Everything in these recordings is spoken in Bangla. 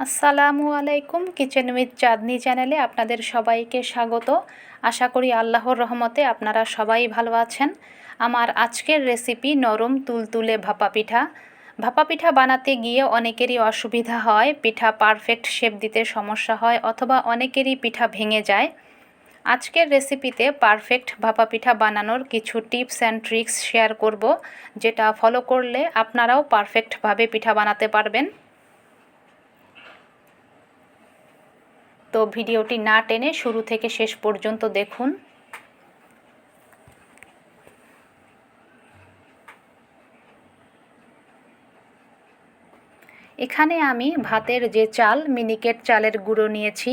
আসসালামু আলাইকুম। কিচেন উইথ চাঁদনি চ্যানেলে আপনাদের সবাইকে স্বাগত। আশা করি আল্লাহর রহমতে আপনারা সবাই ভালো আছেন। আমার আজকের রেসিপি নরম তুলতুলে ভাপা পিঠা। ভাপা পিঠা বানাতে গিয়ে অনেকেরই অসুবিধা হয়, পিঠা পারফেক্ট শেপ দিতে সমস্যা হয়, অথবা অনেকেরই পিঠা ভেঙে যায়। আজকের রেসিপিতে পারফেক্ট ভাপা পিঠা বানানোর কিছু টিপস অ্যান্ড ট্রিক্স শেয়ার করব, যেটা ফলো করলে আপনারাও পারফেক্টভাবে পিঠা বানাতে পারবেন। তো ভিডিওটি না টেনে শুরু থেকে শেষ পর্যন্ত দেখুন। এখানে আমি ভাতের যে চাল, মিনিকেট চালের গুঁড়ো নিয়েছি।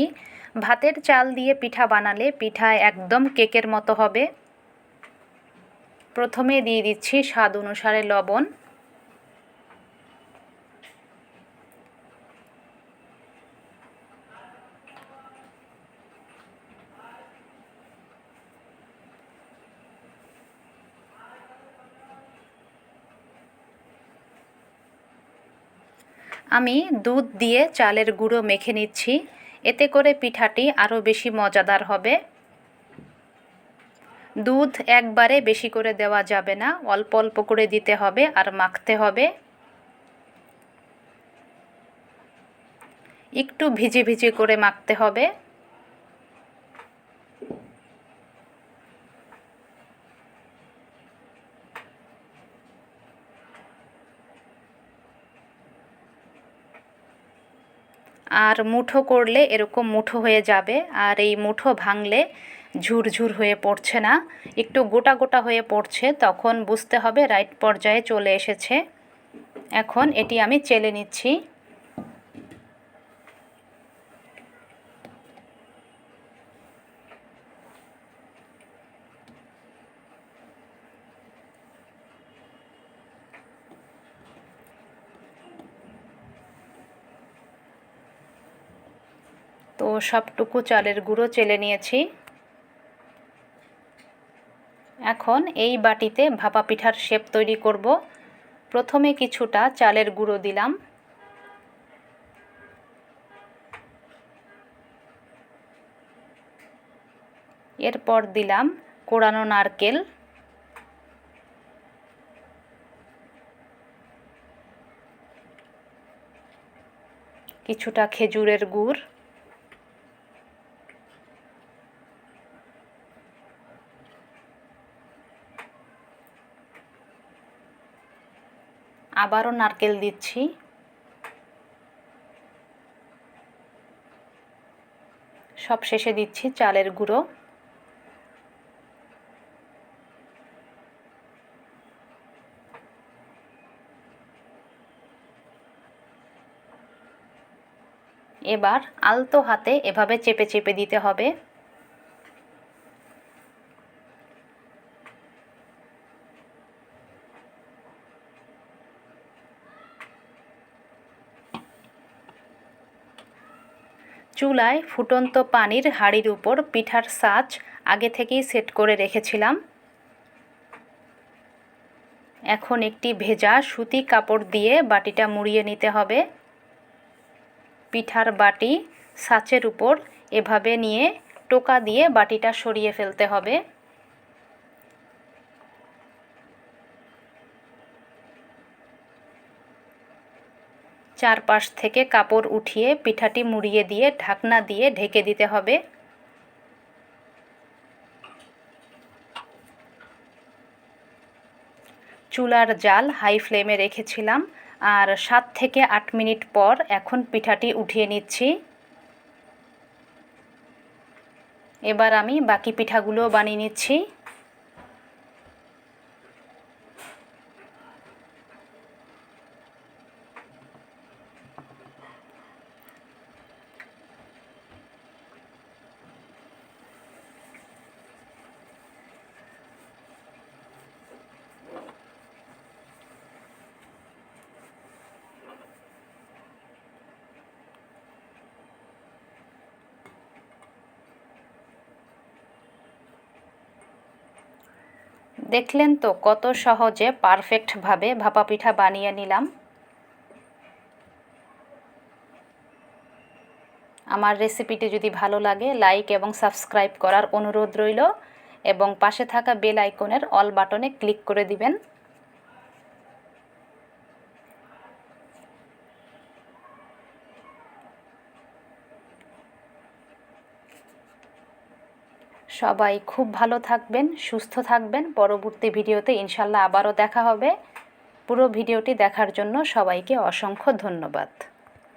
ভাতের চাল দিয়ে পিঠা বানালে পিঠা একদম কেকের মতো হবে। প্রথমে দিয়ে দিচ্ছি স্বাদ অনুসারে লবণ। আমি দুধ দিয়ে চালের গুঁড়ো মেখে নিচ্ছি, এতে করে পিঠাটি আরও বেশি মজাদার হবে। দুধ একবারে বেশি করে দেওয়া যাবে না, অল্প অল্প করে দিতে হবে আর মাখতে হবে। একটু ভিজে ভিজে করে মাখতে হবে। আর মুঠো করলে এরকম মুঠো হয়ে যাবে, আর এই মুঠো ভাঙলে ঝুরঝুর হয়ে পড়ছে না, একটু গোটা গোটা হয়ে পড়ছে, তখন বুঝতে হবে রাইট পর্যায়ে চলে এসেছে। এখন এটি আমি চেলে নিচ্ছি। তো সবটুকু চালের গুঁড়ো চেলে নিয়েছি। এখন এই বাটিতে ভাপা পিঠার শেপ তৈরি করব। প্রথমে কিছুটা চালের গুঁড়ো দিলাম, এরপর দিলাম কোড়ানো নারকেল, কিছুটা খেজুরের গুড়, আবারও নারকেল দিচ্ছি, সব শেষে দিচ্ছি চালের গুঁড়ো। এবার আলতো হাতে এভাবে চেপে চেপে দিতে হবে। চুলায় ফুটন্ত পানির হাঁড়ির উপর পিঠার ছাঁচ আগে থেকেই সেট করে রেখেছিলাম। এখন একটি ভেজা সুতি কাপড় দিয়ে বাটিটা মুড়িয়ে নিতে হবে। পিঠার বাটি ছাঁচের উপর এভাবে নিয়ে টোকা দিয়ে বাটিটা সরিয়ে ফেলতে হবে। চারপাশ থেকে কাপড় উঠিয়ে পিঠাটি মুড়িয়ে দিয়ে ঢাকনা দিয়ে ঢেকে দিতে হবে। চুলার জাল হাই ফ্লেমে রেখেছিলাম, আর 7 থেকে 8 মিনিট পর এখন পিঠাটি উঠিয়ে নিচ্ছি। এবার আমি বাকি পিঠাগুলো বানিয়ে নিচ্ছি। দেখলেন তো কত সহজে পারফেক্টভাবে ভাপা পিঠা বানিয়ে নিলাম। আমার রেসিপিটি যদি ভালো লাগে লাইক এবং সাবস্ক্রাইব করার অনুরোধ রইল এবং পাশে থাকা বেল আইকনের অল বাটনে ক্লিক করে দিবেন। সবাই খুব ভালো থাকবেন, সুস্থ থাকবেন। পরবর্তী ভিডিওতে ইনশাল্লাহ আবারও দেখা হবে। পুরো ভিডিওটি দেখার জন্য সবাইকে অসংখ্য ধন্যবাদ।